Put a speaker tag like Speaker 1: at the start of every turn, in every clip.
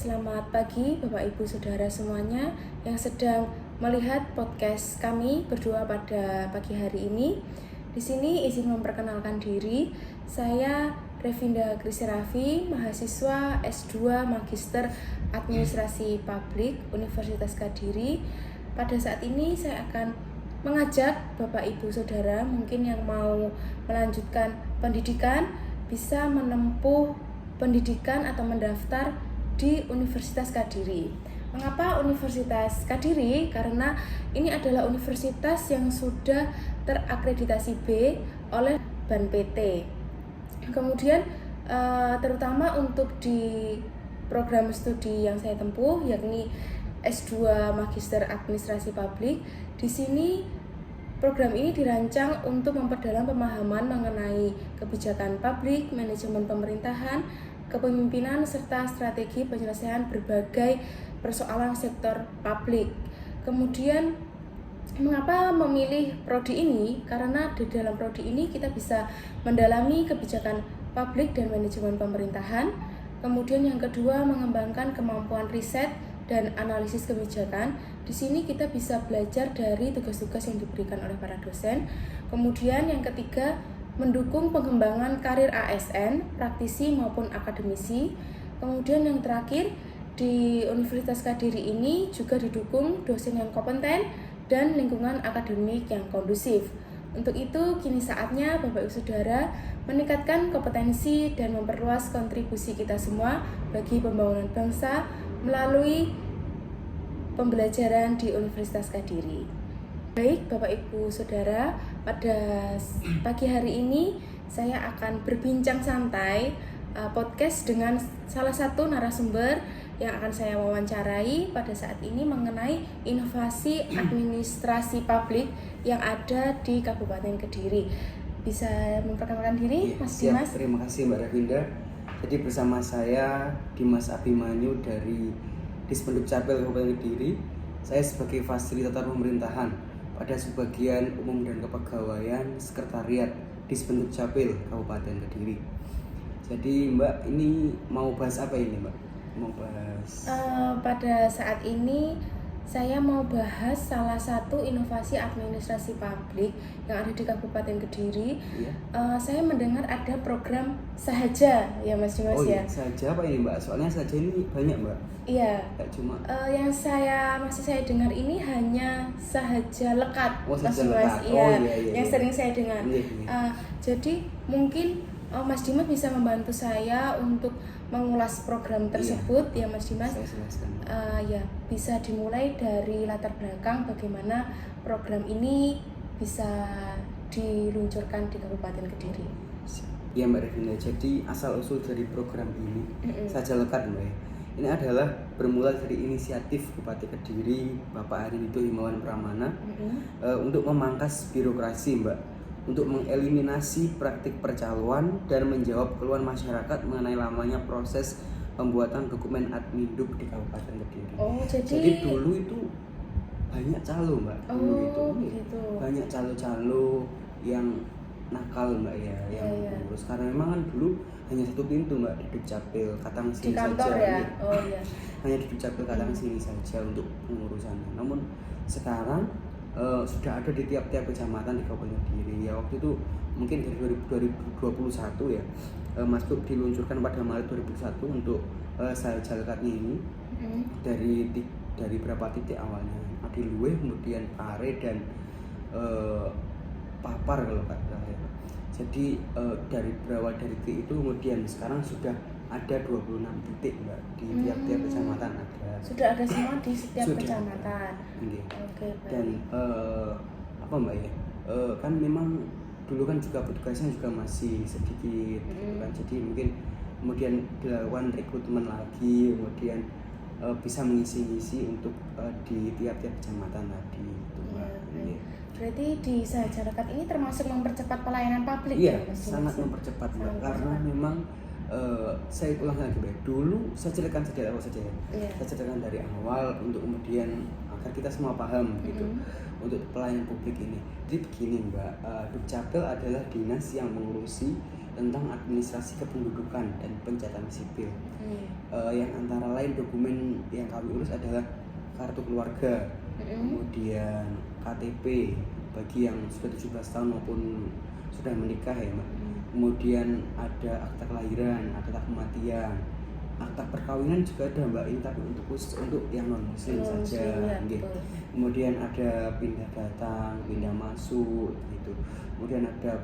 Speaker 1: Selamat pagi Bapak Ibu Saudara semuanya yang sedang melihat podcast kami berdua pada pagi hari ini. Di sini izin memperkenalkan diri, saya Revinda Krisi Raffi, mahasiswa S2 Magister Administrasi Publik Universitas Kediri. Pada saat ini saya akan mengajak Bapak Ibu Saudara mungkin yang mau melanjutkan pendidikan bisa menempuh pendidikan atau mendaftar di Universitas Kediri. Mengapa Universitas Kediri? Karena ini adalah universitas yang sudah terakreditasi B oleh BAN PT. Kemudian terutama untuk di program studi yang saya tempuh yakni S2 Magister Administrasi Publik, di sini program ini dirancang untuk memperdalam pemahaman mengenai kebijakan publik, manajemen pemerintahan, kepemimpinan, serta strategi penyelesaian berbagai persoalan sektor publik. Kemudian, mengapa memilih prodi ini? Karena di dalam prodi ini kita bisa mendalami kebijakan publik dan manajemen pemerintahan. Kemudian yang kedua, mengembangkan kemampuan riset dan analisis kebijakan. Di sini kita bisa belajar dari tugas-tugas yang diberikan oleh para dosen. Kemudian yang ketiga, mendukung pengembangan karir ASN, praktisi maupun akademisi. Kemudian yang terakhir, di Universitas Kediri ini juga didukung dosen yang kompeten dan lingkungan akademik yang kondusif. Untuk itu, kini saatnya Bapak Ibu Saudara meningkatkan kompetensi dan memperluas kontribusi kita semua bagi pembangunan bangsa melalui pembelajaran di Universitas Kediri. Baik Bapak Ibu Saudara, pada pagi hari ini saya akan berbincang santai podcast dengan salah satu narasumber yang akan saya wawancarai pada saat ini mengenai inovasi administrasi publik yang ada di Kabupaten Kediri. Bisa memperkenalkan diri, Mas Dimas?
Speaker 2: Terima kasih Mbak Revinda. Jadi bersama saya Dimas Abimanyu dari Dispenduk Capil Kabupaten Kediri. Saya sebagai fasilitator pemerintahan pada Subbagian Umum dan Kepegawaian Sekretariat Dispenduk Capil Kabupaten Kediri. Jadi Mbak, ini mau bahas apa ini Mbak?
Speaker 1: Pada saat ini saya mau bahas salah satu inovasi administrasi publik yang ada di Kabupaten Kediri.
Speaker 2: Iya.
Speaker 1: Saya mendengar ada program Sahaja ya Mas Dimas.
Speaker 2: Oh
Speaker 1: ya.
Speaker 2: iya, Sahaja apa ini Mbak? Soalnya Sahaja ini banyak Mbak.
Speaker 1: Iya.
Speaker 2: Gak cuma.
Speaker 1: Yang saya dengar ini hanya Sahaja Lekat.
Speaker 2: Oh,
Speaker 1: Mas
Speaker 2: Sahaja
Speaker 1: Dimas.
Speaker 2: Lekat.
Speaker 1: Iya.
Speaker 2: Oh iya.
Speaker 1: Yang sering saya dengar.
Speaker 2: Iya.
Speaker 1: Jadi mungkin Mas Dimas bisa membantu saya untuk mengulas program tersebut. Ya Mas Dimas.
Speaker 2: Saya jelaskan.
Speaker 1: Ya, bisa dimulai dari latar belakang bagaimana program ini bisa diluncurkan di Kabupaten Kediri.
Speaker 2: Ya Mbak Revinda, jadi asal usul dari program ini Sahaja Lekat Mbak ya. Ini adalah bermula dari inisiatif Bupati Kediri Bapak Harinito Himawan Pramana untuk memangkas birokrasi Mbak, untuk mengeliminasi praktik percaloan dan menjawab keluhan masyarakat mengenai lamanya proses pembuatan dokumen adminduk di Kabupaten Kediri.
Speaker 1: Oh,
Speaker 2: jadi dulu itu banyak calo Mbak. Dulu itu
Speaker 1: gitu.
Speaker 2: banyak calo-calo yang nakal Mbak ya, yang mengurus. Karena memang kan dulu hanya satu pintu Mbak, di Dukcapil Katang sini
Speaker 1: di kantor
Speaker 2: saja.
Speaker 1: Ya? Oh iya.
Speaker 2: Hanya di Dukcapil Katang sini saja untuk pengurusannya. Namun sekarang sudah ada di tiap-tiap kecamatan di Kabupaten Kediri. Ya waktu itu mungkin dari 2021 ya, masuk diluncurkan pada Maret 2021 untuk Sahaja Lekatnya ini dari berapa titik awalnya, Adiluwih, kemudian Pare dan Papar kalau nggak salah ya. Jadi dari berawal dari titik itu kemudian sekarang sudah ada 26 titik Mbak di tiap-tiap kecamatan ada.
Speaker 1: Sudah ada semua di setiap kecamatan.
Speaker 2: Okay.
Speaker 1: Oke, baik.
Speaker 2: Dan apa Mbak ya? Kan memang dulu kan juga petugasnya juga masih sedikit gitu kan. Jadi mungkin kemudian dilakukan rekrutmen lagi, kemudian bisa mengisi-ngisi untuk di tiap-tiap kecamatan tadi gitu Mbak.
Speaker 1: Ya. Berarti di Sahaja Lekat ini termasuk mempercepat pelayanan publik.
Speaker 2: Iya,
Speaker 1: ya,
Speaker 2: sangat mempercepat Mbak. Karena memang saya ulang lagi Mbak, dulu saya ceritakan sejak awal saja ya. Saya ceritakan dari awal untuk kemudian agar kita semua paham gitu untuk pelayanan publik ini. Jadi begini Mbak, Dukcapil adalah dinas yang mengurusi tentang administrasi kependudukan dan pencatatan sipil. Yang antara lain dokumen yang kami urus adalah kartu keluarga, kemudian KTP bagi yang sudah 17 tahun maupun sudah menikah ya Mbak. Kemudian ada akta kelahiran, akta kematian, akta perkawinan juga ada Mbak, ini tapi untuk khusus untuk yang non muslim saja. Kemudian ada pindah datang, pindah masuk gitu. Kemudian ada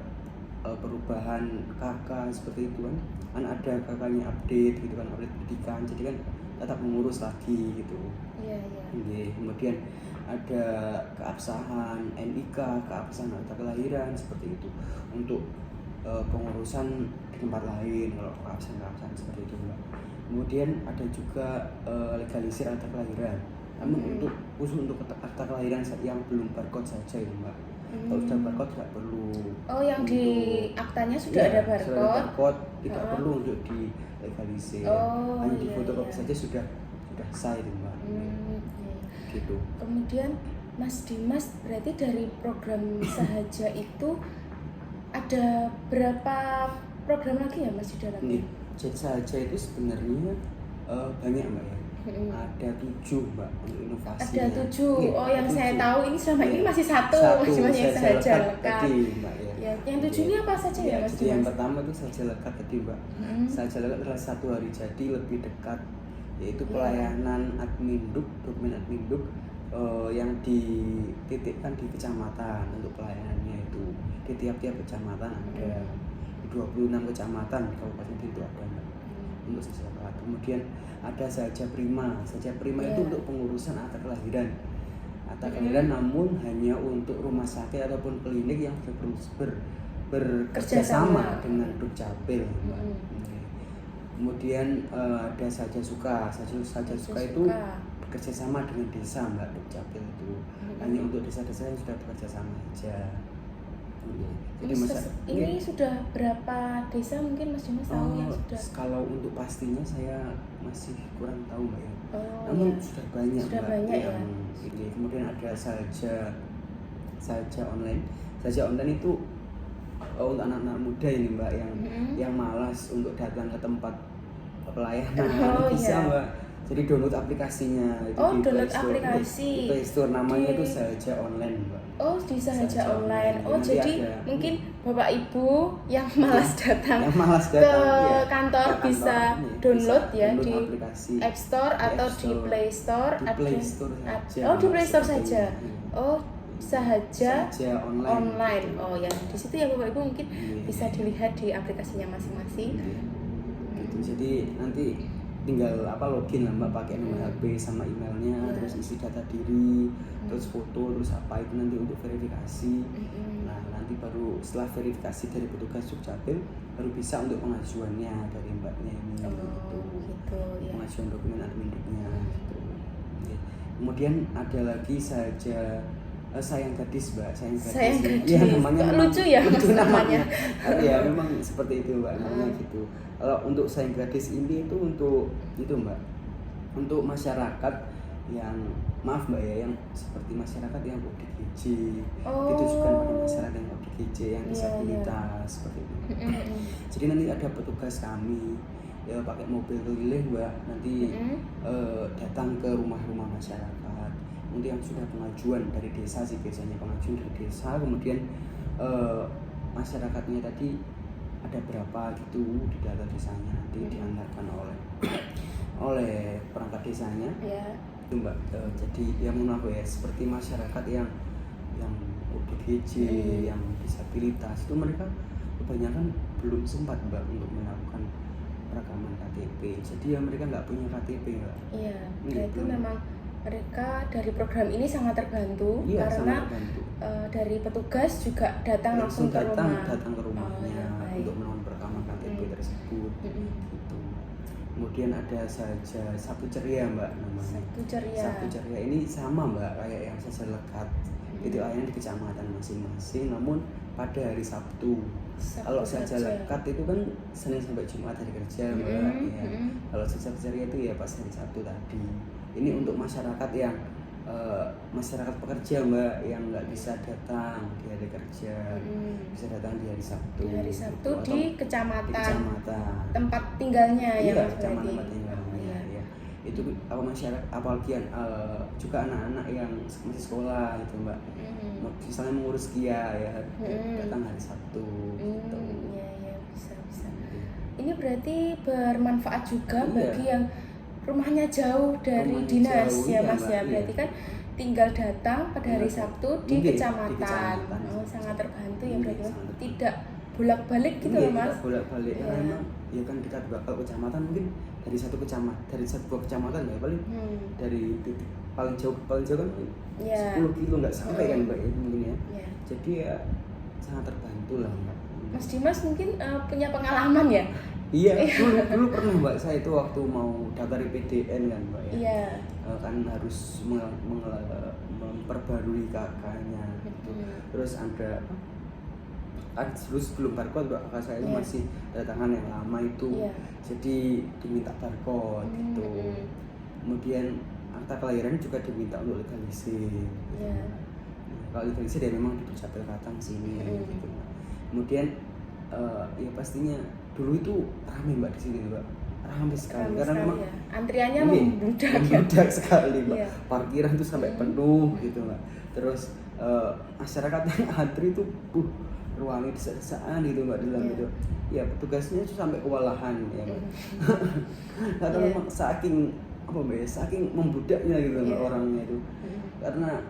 Speaker 2: perubahan kakak seperti itu kan ada kakaknya update gitu kan, update pendidikan, jadi kan tetap mengurus lagi gitu. Kemudian ada keabsahan NIK, keabsahan akta kelahiran seperti itu untuk pengurusan di tempat lain kalau keabsahan seperti itu Mbak. Kemudian ada juga legalisir akta kelahiran, namun untuk khusus untuk akta kelahiran yang belum barcode saja ya Mbak. Kalau sudah barcode tidak perlu.
Speaker 1: Yang di aktanya sudah ada barcode.
Speaker 2: Sudah ada barcode, tidak perlu untuk di legalisir. Hanya di fotokopi saja sudah sah itu Mbak. Gitu.
Speaker 1: Kemudian Mas Dimas, berarti dari program Sahaja itu ada berapa program lagi ya Mas di dalamnya?
Speaker 2: Jadi Sahaja itu sebenarnya banyak Mbak ya. Ada 7 Mbak untuk inovasinya.
Speaker 1: Ada 7. Yang saya tahu ini selama ini masih satu yang Sahaja Lekat.
Speaker 2: Mbak ya.
Speaker 1: Yang 7 ini apa saja ya Mas?
Speaker 2: Jadi yang pertama itu Sahaja Lekat tadi Mbak. Sahaja Lekat adalah 1 hari jadi lebih dekat, yaitu pelayanan adminduk, dokumen adminduk yang dititikkan di kecamatan untuk pelayanannya itu di tiap-tiap kecamatan ada di 26 kecamatan kabupaten itu ada Mbak. Untuk Sahaja Lekat. Kemudian ada Sahaja Prima. Sahaja Prima itu untuk pengurusan akta kelahiran. Akta kelahiran namun hanya untuk rumah sakit ataupun klinik yang bekerja sama dengan Dukcapil. Kemudian ada Sahaja Suka. Sahaja Suka itu bekerja sama dengan desa Mbak, Dukcapil itu. Hanya untuk desa-desa yang sudah bekerja sama saja. Jadi
Speaker 1: ini sudah berapa desa mungkin Mas Dimas tahu yang sudah?
Speaker 2: Kalau untuk pastinya saya masih kurang tahu Mbak ya. Namun sudah banyak Mbak yang ini. Kemudian ada Sahaja online. Sahaja online itu untuk anak-anak muda ini Mbak yang malas untuk datang ke tempat pelayanan bisa Mbak. Jadi download aplikasinya itu di
Speaker 1: download
Speaker 2: Play Store.
Speaker 1: aplikasi.
Speaker 2: Di Play Store namanya itu Sahaja Online Mbak.
Speaker 1: Di Sahaja Online. Jadi mungkin Bapak Ibu yang malas datang ke kantor bisa download ya di
Speaker 2: aplikasi
Speaker 1: App Store atau di Play Store.
Speaker 2: Di Play Store saja.
Speaker 1: Di Play Store saja. Sahaja Online. Ya di situ ya Bapak Ibu mungkin bisa dilihat di aplikasinya masing-masing.
Speaker 2: Gitu. Jadi nanti tinggal login lah Mbak, pakai nomor HP sama emailnya, terus isi data diri, terus foto, terus apa itu nanti untuk verifikasi. Nah nanti baru setelah verifikasi dari petugas Dukcapil baru bisa untuk pengajuannya dari Mbaknya ini. Pengajuan dokumen adminduknya gitu. Kemudian ada lagi Sahaja Sayang Gadis Mbak,
Speaker 1: Sayang Gadis.
Speaker 2: Ya, namanya
Speaker 1: lucu ya namanya.
Speaker 2: Ya memang seperti itu Mbak, namanya gitu. Kalau untuk Sayang Gadis ini itu untuk itu Mbak, untuk masyarakat yang maaf Mbak ya, yang seperti masyarakat yang ODGJ, ditujukan pada masyarakat yang ODGJ yang disabilitas seperti itu. Jadi nanti ada petugas kami ya pakai mobil keliling Mbak, nanti datang ke rumah-rumah masyarakat. Untuk yang sudah pengajuan dari desa sih biasanya pengajuan dari desa, kemudian masyarakatnya tadi ada berapa gitu di data desanya nanti diantarkan oleh perangkat desanya. Itu Mbak. Jadi yang menurut ya seperti masyarakat yang ODGJ, yang disabilitas itu mereka kebanyakan belum sempat Mbak untuk melakukan perekaman KTP. Jadi ya mereka nggak punya KTP Mbak.
Speaker 1: Itu memang mereka dari program ini sangat terbantu karena dari petugas juga datang langsung ke rumahnya
Speaker 2: untuk melakukan perekaman KTP tersebut. Gitu. Kemudian ada Sahaja Sabtu Ceria Mbak namanya. Sabtu Ceria ini sama Mbak kayak yang Sahaja Lekat. Itu layanan di kecamatan masing-masing, namun pada hari Sabtu. Kalau Sahaja Lekat itu kan Senin sampai Jumat hari kerja Mbak. Kalau Sahaja Ceria itu ya pas hari Sabtu tadi. Ini untuk masyarakat yang masyarakat pekerja Mbak yang nggak bisa datang di hari kerja, bisa datang di hari Sabtu.
Speaker 1: Di hari Sabtu
Speaker 2: gitu.
Speaker 1: di kecamatan.
Speaker 2: Di kecamatan.
Speaker 1: Tempat tinggalnya ya
Speaker 2: Iya,
Speaker 1: Mas
Speaker 2: kecamatan
Speaker 1: berarti.
Speaker 2: tempat tinggalnya.
Speaker 1: Iya.
Speaker 2: Ya. Itu apa masyarakat apalagi juga anak-anak yang masih sekolah gitu Mbak. Misalnya mengurus KIA ya datang hari Sabtu gitu.
Speaker 1: Iya, bisa. Ini berarti bermanfaat juga bagi yang rumahnya jauh dari dinas
Speaker 2: jauh,
Speaker 1: ya
Speaker 2: iya,
Speaker 1: Mas
Speaker 2: Mbak,
Speaker 1: ya.
Speaker 2: iya.
Speaker 1: Berarti kan tinggal datang pada hari Sabtu di
Speaker 2: Iya,
Speaker 1: kecamatan.
Speaker 2: di kecamatan.
Speaker 1: Oh, sangat terbantu ya
Speaker 2: Iya,
Speaker 1: berarti Mas.
Speaker 2: sangat
Speaker 1: Tidak bolak-balik gitu
Speaker 2: iya,
Speaker 1: loh Mas.
Speaker 2: kita bolak-balik
Speaker 1: Iya.
Speaker 2: karena emang ya kan kita juga kalau kecamatan mungkin dari sebuah kecamatan ya paling dari titik paling jauh kan mungkin
Speaker 1: Iya.
Speaker 2: 10 kilo nggak sampai kan Mbak ya mungkin ya.
Speaker 1: Iya.
Speaker 2: Jadi ya sangat terbantu lah Mbak.
Speaker 1: Mas Dimas mungkin punya pengalaman ya?
Speaker 2: Iya, dulu pernah Mbak, saya itu waktu mau daftar IPDN kan Mbak ya.
Speaker 1: Iya.
Speaker 2: Kan harus memperbarui KK-nya gitu. Terus ada kan dulu sebelum barcode kakak saya itu masih ada tangan yang lama itu. Jadi diminta barcode gitu. Kemudian akta kelahiran juga diminta untuk legalisir. Gitu. Kalau legalisir ya memang di Dukcapil Katang sini gitu. Kemudian ya pastinya dulu itu ramai Mbak di sini Mbak, ramai sekali karena memang
Speaker 1: antriannya membludak
Speaker 2: sekali Mbak.
Speaker 1: Iya.
Speaker 2: Parkiran itu sampai penuh gitu Mbak. Terus masyarakat yang antri itu ruangnya desa-desaan gitu Mbak di dalam itu. Ya petugasnya itu sampai kewalahan ya Mbak. Karena memang saking membludaknya gitu Mbak orangnya itu. Karena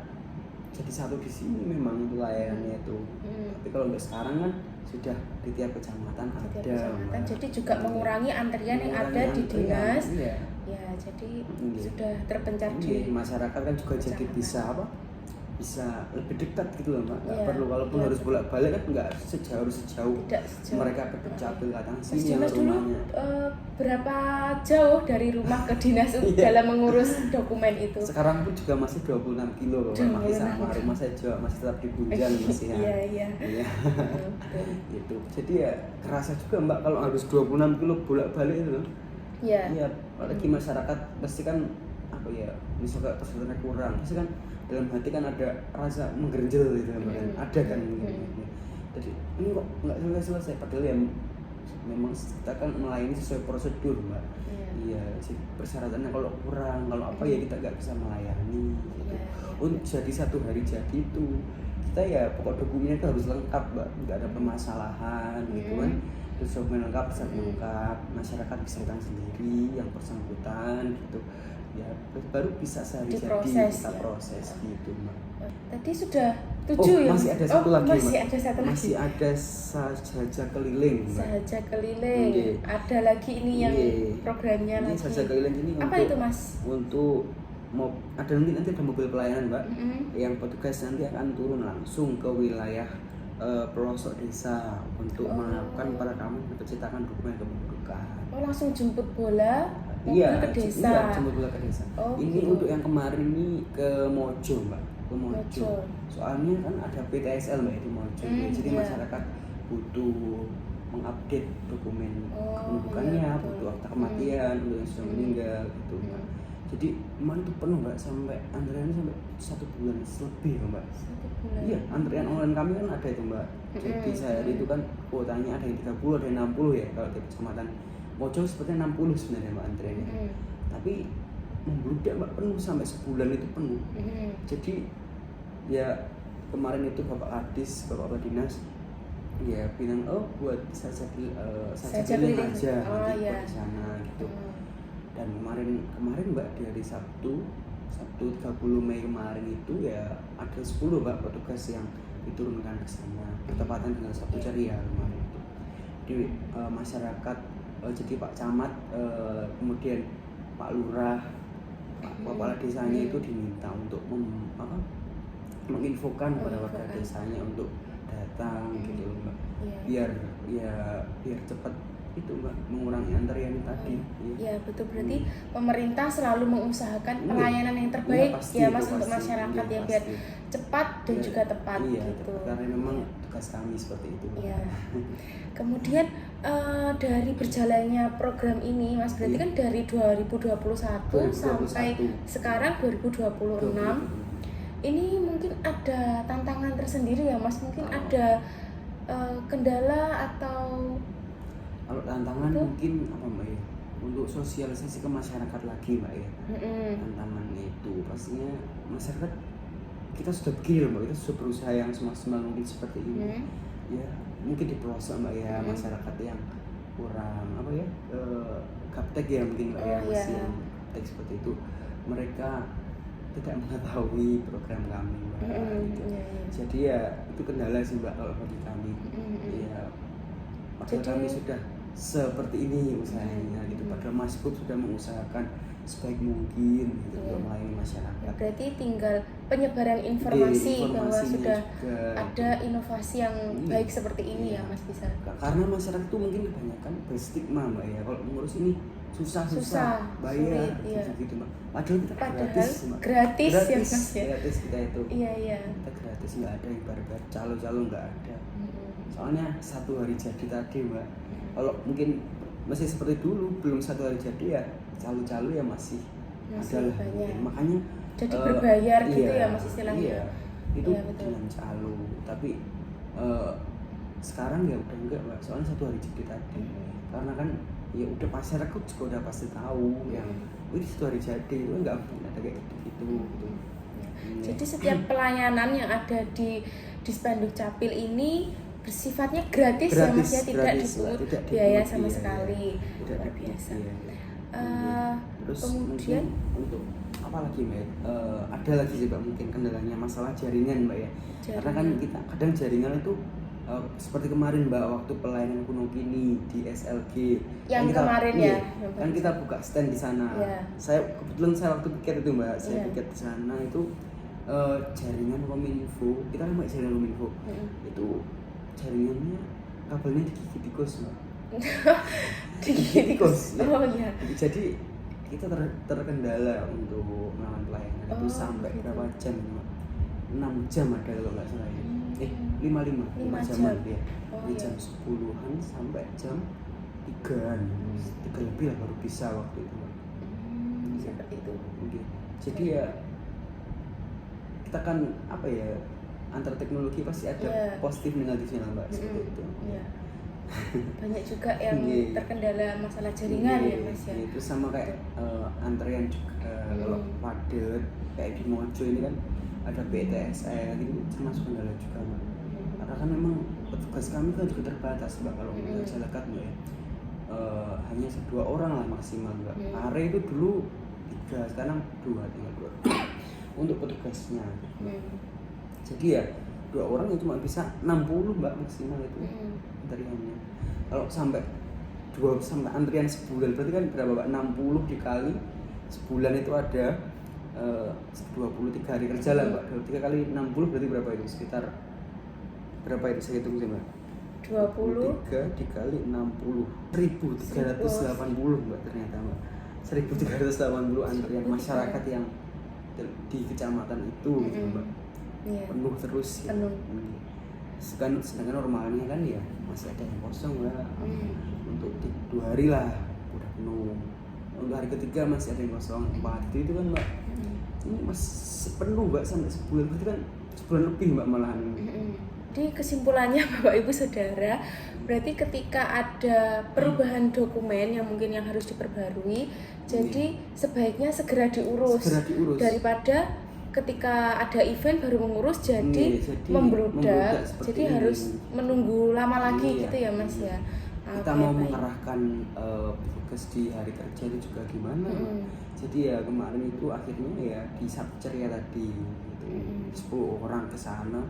Speaker 2: jadi satu di sini memang pelayanannya itu. Tapi kalau untuk sekarang kan sudah di tiap kecamatan ada.
Speaker 1: Jadi juga mengurangi antrian yang ada di dinas. Iya. Ya, jadi sudah terpencar di
Speaker 2: masyarakat kan juga jadi bisa lebih dekat gitu loh Mbak. Nggak perlu kalaupun harus bolak-balik kan nggak sejauh mereka ke Dukcapil Katang sini yang rumahnya.
Speaker 1: Berapa jauh dari rumah ke dinas dalam mengurus dokumen itu?
Speaker 2: Sekarang pun juga masih 26 kilo loh, masih sama. Rumah saya juga masih tetap di Bunjan masih ya.
Speaker 1: Iya.
Speaker 2: Gitu. Jadi ya kerasa juga Mbak kalau harus 26 kilo bolak-balik itu. Iya. Apalagi masyarakat pasti kan apa ya, misalnya persetujuannya kurang, pasti kan dalam hati kan ada rasa menggerenjel gitu kan. Ada kan jadi ini kok nggak selesai padahal ya memang kita kan melayani sesuai prosedur Mbak. Iya, persyaratannya kalau kurang, kalau apa ya kita nggak bisa melayani gitu. Untuk jadi satu hari jadi itu kita ya pokok dokumennya itu harus lengkap Mbak, nggak ada permasalahan gitu kan. Terus dokumen lengkap, lengkap, masyarakat bisa datang sendiri yang bersangkutan gitu. Ya baru bisa sehari jadi kita proses gitu Mbak.
Speaker 1: Tadi sudah 7 ya?
Speaker 2: Masih ada satu lagi
Speaker 1: Masih ada
Speaker 2: sahaja keliling Mbak.
Speaker 1: Sahaja keliling. Ada lagi ini yang programnya
Speaker 2: ini
Speaker 1: lagi.
Speaker 2: sahaja keliling ini
Speaker 1: apa itu Mas?
Speaker 2: Untuk nanti ada mobil pelayanan Mbak. Yang petugas nanti akan turun langsung ke wilayah pelosok desa untuk melakukan perekaman dan pencetakan dokumen kependudukan.
Speaker 1: Langsung jemput bola ke desa.
Speaker 2: Iya, jemput bola ke desa. Ini
Speaker 1: gitu.
Speaker 2: untuk yang kemarin ini ke Mojo Mbak, ke Mojo. Soalnya kan ada PTSL Mbak di Mojo. Jadi masyarakat butuh mengupdate dokumen kependudukannya, butuh akta kematian untuk yang sudah meninggal gitu Mbak. Jadi kemarin itu penuh Mbak, sampai antriannya sampai 1 bulan lebih Mbak.
Speaker 1: 1 bulan.
Speaker 2: Iya, antrian online kami kan ada itu Mbak. Jadi sehari itu kan kuotanya ada yang 30, ada yang 60 ya kalau di kecamatan Mojo sepertinya 60 sebenarnya Mbak antriannya. Tapi membludak Mbak, penuh sampai sebulan itu penuh. Jadi ya kemarin itu Bapak Kadis, Bapak Dinas ya bilang buat saja pilih aja nanti buat di sana gitu. Dan kemarin Mbak di hari Sabtu 30 Mei kemarin itu ya ada 10 Mbak petugas yang diturunkan ke sana bertepatan dengan Sabtu Ceria kemarin itu. Di masyarakat jadi Pak Camat, kemudian Pak Lurah, Pak Kepala Desanya itu diminta untuk menginfokan kepada warga desanya untuk datang gitu Mbak. Biar cepat itu Mbak, mengurangi antrian tadi.
Speaker 1: Iya betul, berarti pemerintah selalu mengusahakan pelayanan yang terbaik ya Mas untuk masyarakat ya biar cepat dan juga tepat gitu.
Speaker 2: Karena memang tugas kami seperti itu.
Speaker 1: Iya. Kemudian dari berjalannya program ini Mas, berarti kan dari 2021 sampai sekarang 2026. Ini mungkin ada tantangan tersendiri ya Mas, mungkin ada kendala atau
Speaker 2: kalau tantangan itu? Mungkin apa Mbak ya, untuk sosialisasi ke masyarakat lagi Mbak ya. Tantangan itu pastinya masyarakat kita sudah begini Mbak, kita sudah berusaha yang semaksimal mungkin seperti ini. Ya mungkin di pelosok Mbak ya, masyarakat yang kurang apa ya, gaptek ya mungkin Mbak ya, masih yang gaptek seperti itu, mereka tidak mengetahui program kami Mbak. Gitu. Jadi ya itu kendala sih Mbak kalau bagi kami. Ya padahal kami sudah seperti ini usahanya gitu, padahal Mas Bob sudah mengusahakan sebaik mungkin gitu untuk melayani masyarakat.
Speaker 1: Berarti tinggal penyebaran informasi bahwa sudah juga ada inovasi yang baik seperti ini ya Mas bisa.
Speaker 2: Karena masyarakat itu mungkin kebanyakan berstigma Mbak ya, kalau mengurus ini susah bayar sulit, gitu Mbak. Padahal kita gratis Mbak. Gratis ya Mas ya. Gratis kita itu.
Speaker 1: Iya.
Speaker 2: Kita gratis, nggak ada ibarat calo-calo nggak ada. Soalnya 1 hari jadi tadi Mbak. Kalau mungkin masih seperti dulu, belum 1 hari jadi ya calo-calo ya masih ada lah. Makanya
Speaker 1: jadi berbayar gitu ya Mas istilahnya.
Speaker 2: Iya. Itu dengan calo. Tapi sekarang ya udah enggak Mbak. Soalnya 1 hari jadi tadi. Karena kan ya udah masyarakat juga udah pasti tahu yang ini 1 hari jadi itu enggak ada kayak gitu.
Speaker 1: Jadi setiap pelayanan yang ada di Dispenduk Capil ini bersifatnya gratis ya Mas ya, tidak dipungut biaya sama sekali. Luar biasa.
Speaker 2: Terus
Speaker 1: kemudian
Speaker 2: untuk apa lagi Mbak? Ada lagi sih Mbak, mungkin kendalanya masalah jaringan Mbak ya. Karena kan kita kadang jaringan itu seperti kemarin Mbak, waktu pelayanan kuno kini di SLG
Speaker 1: yang kita, kemarin ya
Speaker 2: kan kita buka stand di sana. Saya waktu piket itu Mbak, saya piket di sana itu jaringan Kominfo, kita kan pakai jaringan Kominfo. Itu jaringannya kabelnya digigit tikus Mbak. digigit tikus ya.
Speaker 1: Oh iya.
Speaker 2: Jadi kita terkendala untuk melakukan pelayanan itu sampai gitu. Berapa jam Mbak? 6 jam ada kalau nggak salah ya. 5 jaman ya. Jam 10-an sampai jam 3-an. 3 lebih lah baru bisa waktu itu Mbak.
Speaker 1: Seperti itu.
Speaker 2: Jadi ya kita kan apa ya, antara teknologi pasti ada positif negatifnya Mbak, seperti itu.
Speaker 1: Banyak juga yang terkendala masalah jaringan ya Mas ya.
Speaker 2: Itu sama kayak antrean juga kalau padat kayak di Mojo ini kan ada BTSL gitu, termasuk kendala juga Mbak. Karena kan memang petugas kami kan juga terbatas Mbak, kalau saya lekat Mbak ya. Hanya 2 orang lah maksimal Mbak. Are itu dulu 3, sekarang 2 tinggal 2 untuk petugasnya. Jadi ya 2 orang yang cuma bisa 60 Mbak maksimal itu antriannya. Kalau sampai antrian sebulan berarti kan berapa Mbak? 60 dikali sebulan itu ada 23 hari kerja lah Mbak. 23 kali 60 berarti berapa itu? Sekitar berapa itu saya hitung sih Mbak? 23 dikali 60 1380 Mbak ternyata Mbak. 1380 antrian masyarakat yang di kecamatan itu gitu Mbak. Penuh terus ya. Sedangkan normalnya kan ya masih ada yang kosong Mbak. Untuk 2 hari lah udah penuh. Untuk hari ketiga masih ada yang kosong. 4 itu kan Mbak. Ini masih penuh Mbak sampai sebulan, berarti kan sebulan lebih Mbak malahan.
Speaker 1: Jadi kesimpulannya Bapak Ibu Saudara, berarti ketika ada perubahan dokumen yang mungkin yang harus diperbarui, jadi sebaiknya segera diurus. Daripada ketika ada event baru mengurus jadi membludak, jadi harus menunggu lama lagi gitu ya Mas ya.
Speaker 2: Kita mau mengarahkan petugas di hari kerja itu juga gimana. Jadi ya kemarin itu akhirnya ya di Sabceria tadi gitu. 10 orang ke sana.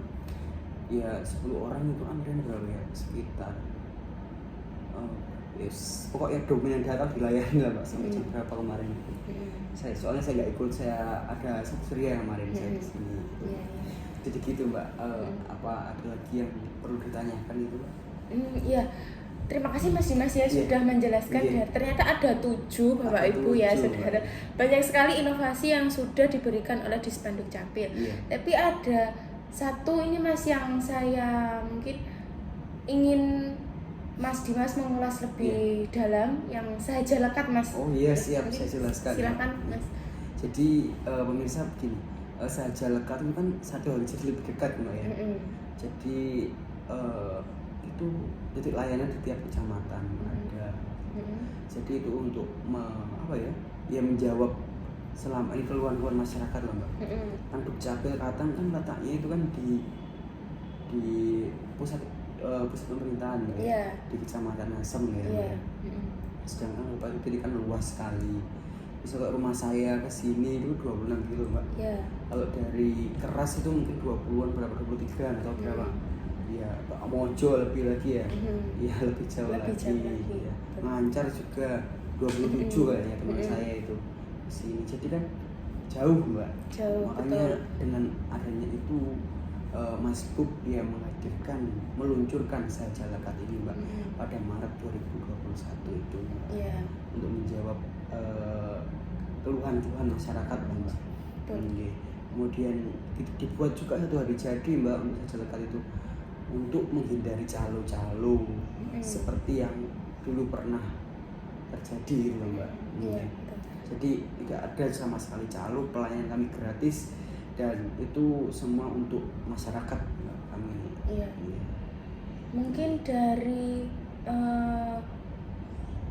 Speaker 2: Ya 10 orang itu antrian berapa ya? Sekitar pokoknya dokumen yang datang dilayani lah Mbak sampai jam berapa kemarin itu. Soalnya saya nggak ikut, saya ada Sabceria kemarin saya di sini gitu. Jadi gitu Mbak, apa ada lagi yang perlu ditanyakan itu Mbak?
Speaker 1: Iya. Terima kasih Mas Dimas ya sudah menjelaskan. Ternyata ada 7 Bapak Ibu ya Saudara. Banyak sekali inovasi yang sudah diberikan oleh Dispenduk Capil. Tapi ada Satu ini Mas yang saya mungkin ingin Mas Dimas mengulas lebih dalam yang sahaja lekat Mas.
Speaker 2: Oh iya siap, saya jelaskan.
Speaker 1: Silakan Mas.
Speaker 2: Jadi pemirsa begini, sahaja lekat itu kan satu hari jadi lebih dekat Mbak ya. Jadi itu titik layanan di tiap kecamatan ada. Jadi itu untuk menjawab selama ini keluhan-keluhan masyarakat lah Mbak. Kan Dukcapil Katang kan letaknya itu kan di pusat pemerintahan ya, di kecamatan Asem ya. Sedangkan Kabupaten Kediri kan luas sekali. Misal rumah saya ke sini itu 26 kilo Mbak. Kalau dari Keras itu mungkin 20-an, berapa 23 atau berapa. Ya, Mojo lebih lagi ya. Ya lebih jauh lagi. Ya. Ngancar juga 27 kayaknya teman saya itu ke sini. Jadi kan jauh Mbak. Makanya betul. Dengan adanya itu Mas Bub yang meluncurkan sahaja lekat ini Mbak pada Maret 2021 itu untuk menjawab keluhan-keluhan masyarakat Mbak. Kemudian dibuat juga satu hari jadi Mbak untuk sahaja lekat itu untuk menghindari calo-calo seperti yang dulu pernah terjadi gitu Mbak. Jadi tidak ada sama sekali calo, pelayanan kami gratis dan itu semua untuk masyarakat kami.
Speaker 1: Mungkin dari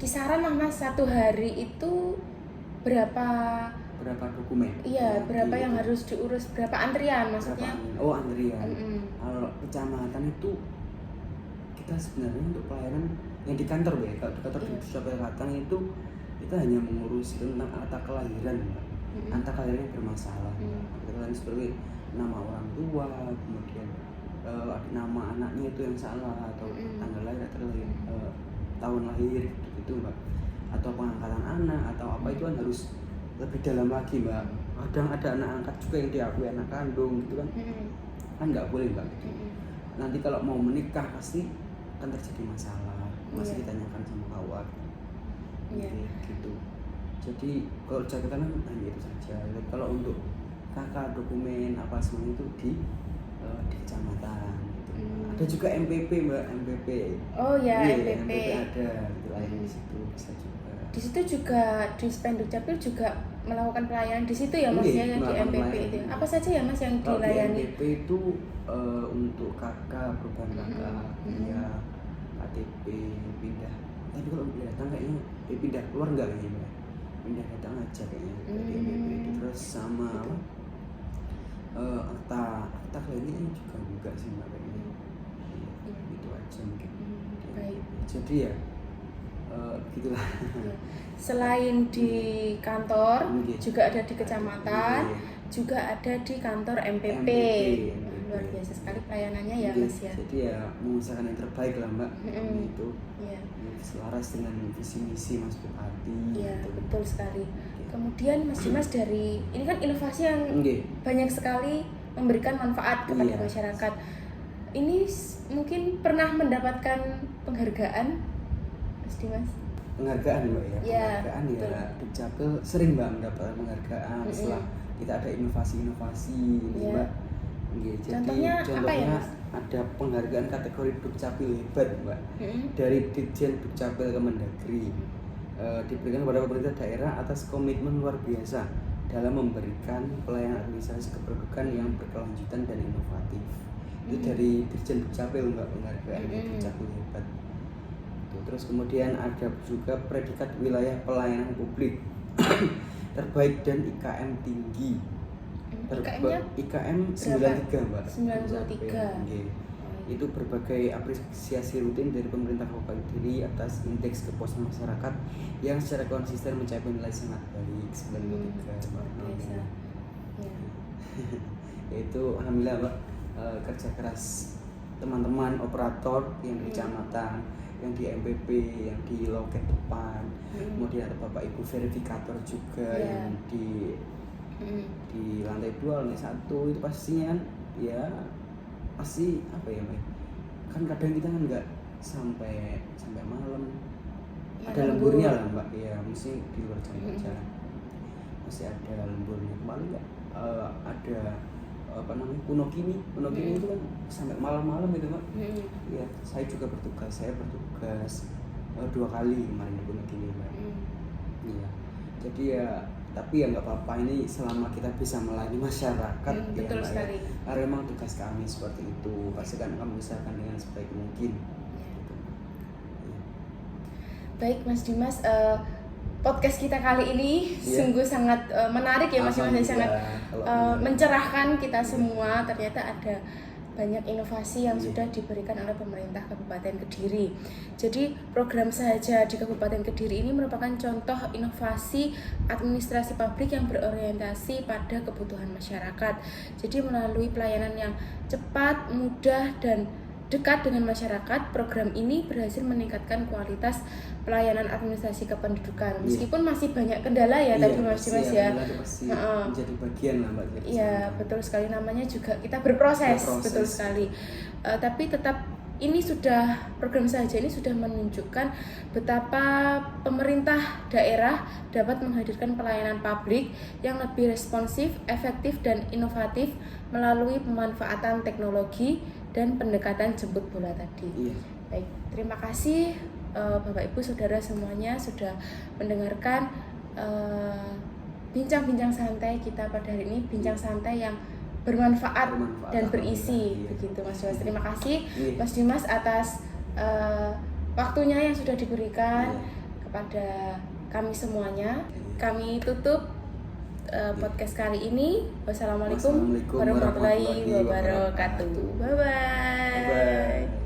Speaker 1: kisaran Mas satu hari itu berapa
Speaker 2: dokumen?
Speaker 1: Berapa yang harus diurus, berapa antrian maksudnya?
Speaker 2: Antrian. Kalau kecamatan itu kita sebenarnya untuk pelayanan yang di kantor ya, kalau di kantor di Dukcapil Katang itu kita hanya mengurus tentang akta kelahiran, akta kelahiran yang bermasalah, akta kelahiran seperti nama orang tua, kemudian nama anaknya itu yang salah atau tanggal lahir atau tahun lahir gitu Mbak, atau pengangkatan anak atau apa itu kan harus lebih dalam lagi Mbak. Kadang ada anak angkat juga yang diakui anak kandung gitu kan, kan nggak boleh Mbak. Nanti kalau mau menikah pasti kan terjadi masalah, masih ditanyakan sama kawan. Gitu. Jadi kalau catatan hanya itu saja. Kalau untuk kakak dokumen apa semua itu di kecamatan gitu. Ada juga MPP Mbak, MPP. MPP ada di layanan di situ bisa juga.
Speaker 1: Di situ juga di Dukcapil juga melakukan pelayanan di situ ya Mas ya, yang di MPP itu. Apa saja ya Mas yang dilayani?
Speaker 2: MPP itu untuk kakak, perubahan kakak, ya KTP, pindah. Tapi kalau pindah datang kayaknya pindah keluar enggak kayaknya Mbak. Pindah datang aja kayaknya di MPP itu. Terus sama akta kelahiran juga enggak sih Mbak kayaknya. Itu aja mungkin.
Speaker 1: Baik.
Speaker 2: Jadi ya begitulah.
Speaker 1: Selain di kantor, juga ada di kecamatan, juga ada di kantor MPP. Luar biasa sekali pelayanannya ya Mas ya.
Speaker 2: Jadi ya mengusahakan yang terbaik lah Mbak. Itu selaras dengan visi misi Mas Bupati.
Speaker 1: Iya gitu. Betul sekali. Kemudian Mas Dimas dari ini kan inovasi yang banyak sekali memberikan manfaat kepada masyarakat. Ini mungkin pernah mendapatkan penghargaan Mas Dimas?
Speaker 2: Penghargaan Mbak ya. Penghargaan ya Dukcapil sering Mbak mendapatkan penghargaan setelah kita ada inovasi-inovasi Mbak. Jadi contohnya apa ya, Mas? Ada penghargaan kategori Dukcapil hebat Mbak dari Ditjen Dukcapil Kemendagri, diberikan kepada pemerintah daerah atas komitmen luar biasa dalam memberikan pelayanan administrasi kependudukan yang berkelanjutan dan inovatif. Itu dari Ditjen Dukcapil Mbak, penghargaan Dukcapil hebat. Terus kemudian ada juga predikat wilayah pelayanan publik terbaik dan IKM tinggi. IKM 93 Mbak.
Speaker 1: 93.
Speaker 2: Itu berbagai apresiasi rutin dari pemerintah Kabupaten Kediri atas indeks kepuasan masyarakat yang secara konsisten mencapai nilai sangat baik 93. Yaitu alhamdulillah Mbak, kerja keras teman-teman operator yang di kecamatan, yang di MPP, yang di loket depan, kemudian ada Bapak Ibu verifikator juga yang di lantai 2, lantai 1 itu pastinya ya pasti apa ya Mbak, kan kadang kita kan nggak sampai malam, ada lemburnya lah Mbak ya, mesti di luar jam kerja masih ada lemburnya. Kemarin ada kuno kini itu kan sampai malam-malam gitu Mbak. Ya, saya bertugas 2 kali kemarin di kuno kini Mbak. Iya. Jadi ya tapi ya nggak apa-apa, ini selama kita bisa melayani masyarakat ya
Speaker 1: betul
Speaker 2: Mbak
Speaker 1: sekali.
Speaker 2: ya. Karena memang tugas kami seperti itu, pasti kan kami usahakan dengan sebaik mungkin. Gitu. Ya.
Speaker 1: Baik Mas Dimas, podcast kita kali ini sungguh sangat menarik ya Mas Dimas, sangat mencerahkan kita semua. Ternyata ada banyak inovasi yang sudah diberikan oleh pemerintah Kabupaten Kediri. Jadi program Sahaja di Kabupaten Kediri ini merupakan contoh inovasi administrasi publik yang berorientasi pada kebutuhan masyarakat. Jadi melalui pelayanan yang cepat, mudah, dan dekat dengan masyarakat, program ini berhasil meningkatkan kualitas pelayanan administrasi kependudukan. Meskipun masih banyak kendala ya tadi Mas Dimas ya.
Speaker 2: Menjadi bagian lah Mbak.
Speaker 1: Iya, betul sekali, namanya juga kita berproses. Betul sekali. Tapi tetap ini program Sahaja ini sudah menunjukkan betapa pemerintah daerah dapat menghadirkan pelayanan publik yang lebih responsif, efektif, dan inovatif melalui pemanfaatan teknologi dan pendekatan jemput bola tadi. Baik, terima kasih Bapak Ibu Saudara semuanya sudah mendengarkan bincang-bincang santai kita pada hari ini, bincang santai yang bermanfaat dan berisi begitu Mas Dimas. Terima kasih Mas Dimas atas waktunya yang sudah diberikan kepada kami semuanya. Kami tutup podcast kali ini. Wassalamualaikum warahmatullahi wabarakatuh. Bye bye.